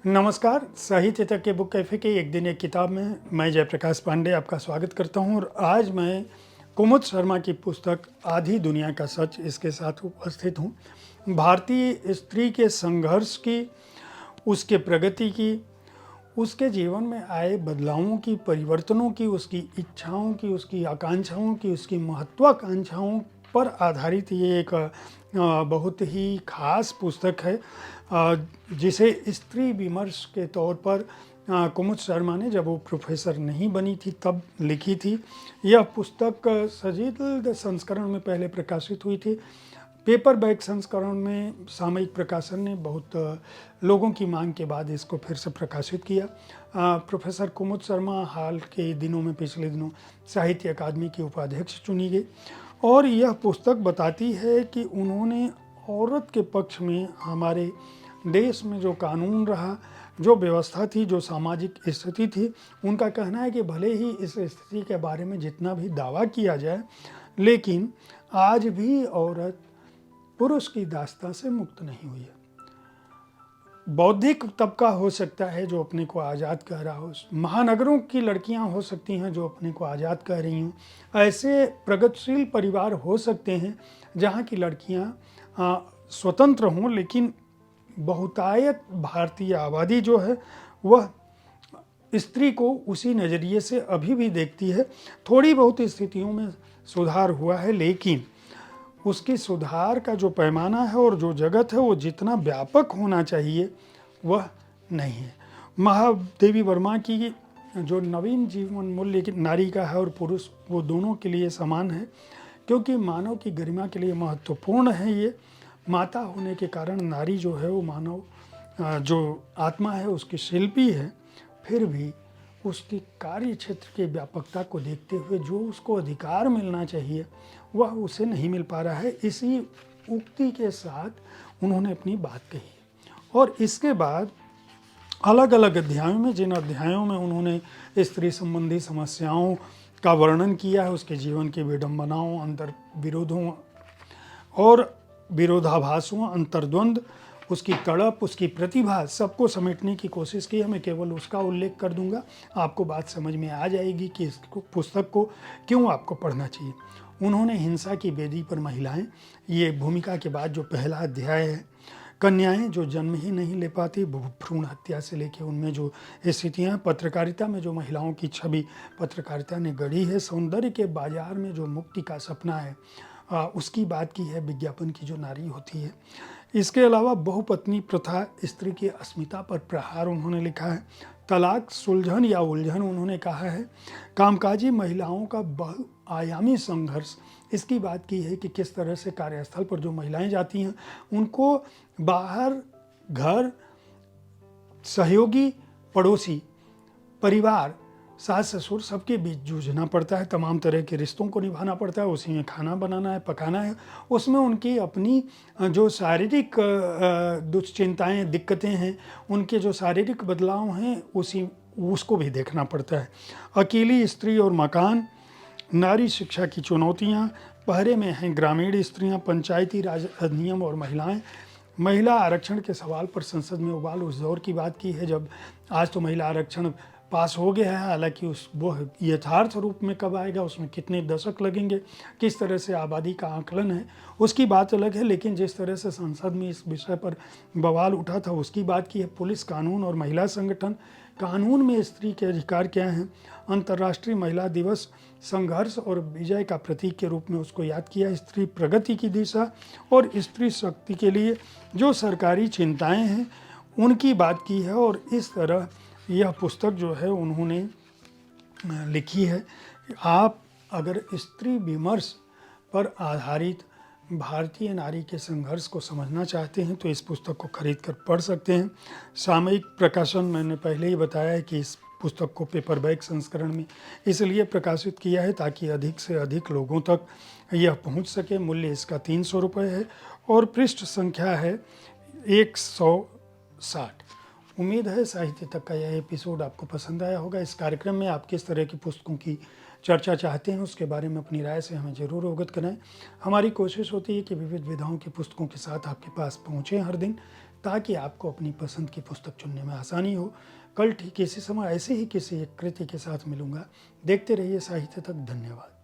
नमस्कार। साहित्य तक के बुक कैफ़े के एक दिन एक किताब में मैं जयप्रकाश पांडे आपका स्वागत करता हूं और आज मैं कुमुद शर्मा की पुस्तक आधी दुनिया का सच इसके साथ उपस्थित हूं। भारतीय स्त्री के संघर्ष की, उसके प्रगति की, उसके जीवन में आए बदलावों की, परिवर्तनों की, उसकी इच्छाओं की, उसकी आकांक्षाओं की, उसकी महत्वाकांक्षाओं पर आधारित ये एक बहुत ही खास पुस्तक है, जिसे स्त्री विमर्श के तौर पर कुमुद शर्मा ने, जब वो प्रोफेसर नहीं बनी थी तब लिखी थी। यह पुस्तक सजीद संस्करण में पहले प्रकाशित हुई थी। पेपर बैक संस्करण में सामयिक प्रकाशन ने बहुत लोगों की मांग के बाद इसको फिर से प्रकाशित किया। प्रोफेसर कुमुद शर्मा हाल के दिनों में, पिछले दिनों, साहित्य अकादमी की उपाध्यक्ष चुनी गई और यह पुस्तक बताती है कि उन्होंने औरत के पक्ष में हमारे देश में जो कानून रहा, जो व्यवस्था थी, जो सामाजिक स्थिति थी, उनका कहना है कि भले ही इस स्थिति के बारे में जितना भी दावा किया जाए, लेकिन आज भी औरत पुरुष की दास्तां से मुक्त नहीं हुई है। बौद्धिक तबका हो सकता है जो अपने को आज़ाद कह रहा हो, महानगरों की लड़कियां हो सकती हैं जो अपने को आज़ाद कह रही हों, ऐसे प्रगतिशील परिवार हो सकते हैं जहां की लड़कियां स्वतंत्र हों, लेकिन बहुतायत भारतीय आबादी जो है वह स्त्री को उसी नज़रिए से अभी भी देखती है। थोड़ी बहुत स्थितियों में सुधार हुआ है, लेकिन उसकी सुधार का जो पैमाना है और जो जगत है वो जितना व्यापक होना चाहिए वह नहीं है। महादेवी वर्मा की जो नवीन जीवन मूल्य नारी का है और पुरुष, वो दोनों के लिए समान है, क्योंकि मानव की गरिमा के लिए महत्वपूर्ण है। ये माता होने के कारण नारी जो है वो मानव जो आत्मा है उसकी शिल्पी है, फिर भी उसकी कार्य क्षेत्र की व्यापकता को देखते हुए जो उसको अधिकार मिलना चाहिए वह उसे नहीं मिल पा रहा है। इसी उक्ति के साथ उन्होंने अपनी बात कही और इसके बाद अलग अलग अध्यायों में, जिन अध्यायों में उन्होंने स्त्री संबंधी समस्याओं का वर्णन किया है, उसके जीवन की विडंबनाओं, अंतर विरोधों और विरोधाभासों, अंतर्द्वंद, उसकी तड़प, उसकी प्रतिभा, सबको समेटने की कोशिश की है। मैं केवल उसका उल्लेख कर दूंगा, आपको बात समझ में आ जाएगी कि इस पुस्तक को क्यों आपको पढ़ना चाहिए। उन्होंने हिंसा की वेदी पर महिलाएं, ये भूमिका के बाद जो पहला अध्याय है, कन्याएं जो जन्म ही नहीं ले पाती, भ्रूण हत्या से लेके उनमें जो स्थितियाँ, पत्रकारिता में जो महिलाओं की छवि पत्रकारिता ने गढ़ी है, सौंदर्य के बाजार में जो मुक्ति का सपना है उसकी बात की है, विज्ञापन की जो नारी होती है। इसके अलावा बहुपत्नी प्रथा, स्त्री की अस्मिता पर प्रहार उन्होंने लिखा है। तलाक, सुलझन या उलझन उन्होंने कहा है। कामकाजी महिलाओं का बहुआयामी संघर्ष, इसकी बात की है कि किस तरह से कार्यस्थल पर जो महिलाएं जाती हैं उनको बाहर, घर, सहयोगी, पड़ोसी, परिवार, सास ससुर, सबके बीच जूझना पड़ता है, तमाम तरह के रिश्तों को निभाना पड़ता है, उसी में खाना बनाना है, पकाना है, उसमें उनकी अपनी जो शारीरिक दुश्चिंताएं, दिक्कतें हैं, उनके जो शारीरिक बदलाव हैं उसको भी देखना पड़ता है। अकेली स्त्री और मकान, नारी शिक्षा की चुनौतियाँ, पहरे में हैं ग्रामीण स्त्रियाँ, पंचायती राज अधिनियम और महिलाएँ, महिला आरक्षण के सवाल पर संसद में उबाल, उस दौर की बात की है जब, आज तो महिला आरक्षण पास हो गया है, हालांकि वो यथार्थ रूप में कब आएगा, उसमें कितने दशक लगेंगे, किस तरह से आबादी का आकलन है, उसकी बात अलग है, लेकिन जिस तरह से संसद में इस विषय पर बवाल उठा था उसकी बात की है। पुलिस, कानून और महिला संगठन, कानून में स्त्री के अधिकार क्या हैं, अंतर्राष्ट्रीय महिला दिवस, संघर्ष और विजय का प्रतीक के रूप में उसको याद किया, स्त्री प्रगति की दिशा और स्त्री शक्ति के लिए जो सरकारी चिंताएं हैं उनकी बात की है। और इस तरह यह पुस्तक जो है उन्होंने लिखी है। आप अगर स्त्री विमर्श पर आधारित भारतीय नारी के संघर्ष को समझना चाहते हैं तो इस पुस्तक को खरीद कर पढ़ सकते हैं। सामयिक प्रकाशन मैंने पहले ही बताया है कि इस पुस्तक को पेपर बैक संस्करण में इसलिए प्रकाशित किया है ताकि अधिक से अधिक लोगों तक यह पहुंच सके। मूल्य इसका 300 रुपये है और पृष्ठ संख्या है 160। उम्मीद है साहित्य तक का यह एपिसोड आपको पसंद आया होगा। इस कार्यक्रम में आप किस तरह की पुस्तकों की चर्चा चाहते हैं उसके बारे में अपनी राय से हमें ज़रूर अवगत कराएं। हमारी कोशिश होती है कि विविध विधाओं की पुस्तकों के साथ आपके पास पहुँचें हर दिन, ताकि आपको अपनी पसंद की पुस्तक चुनने में आसानी हो। कल ठीक इसी समय ऐसे ही किसी एक कृति के साथ मिलूंगा। देखते रहिए साहित्य तक। धन्यवाद।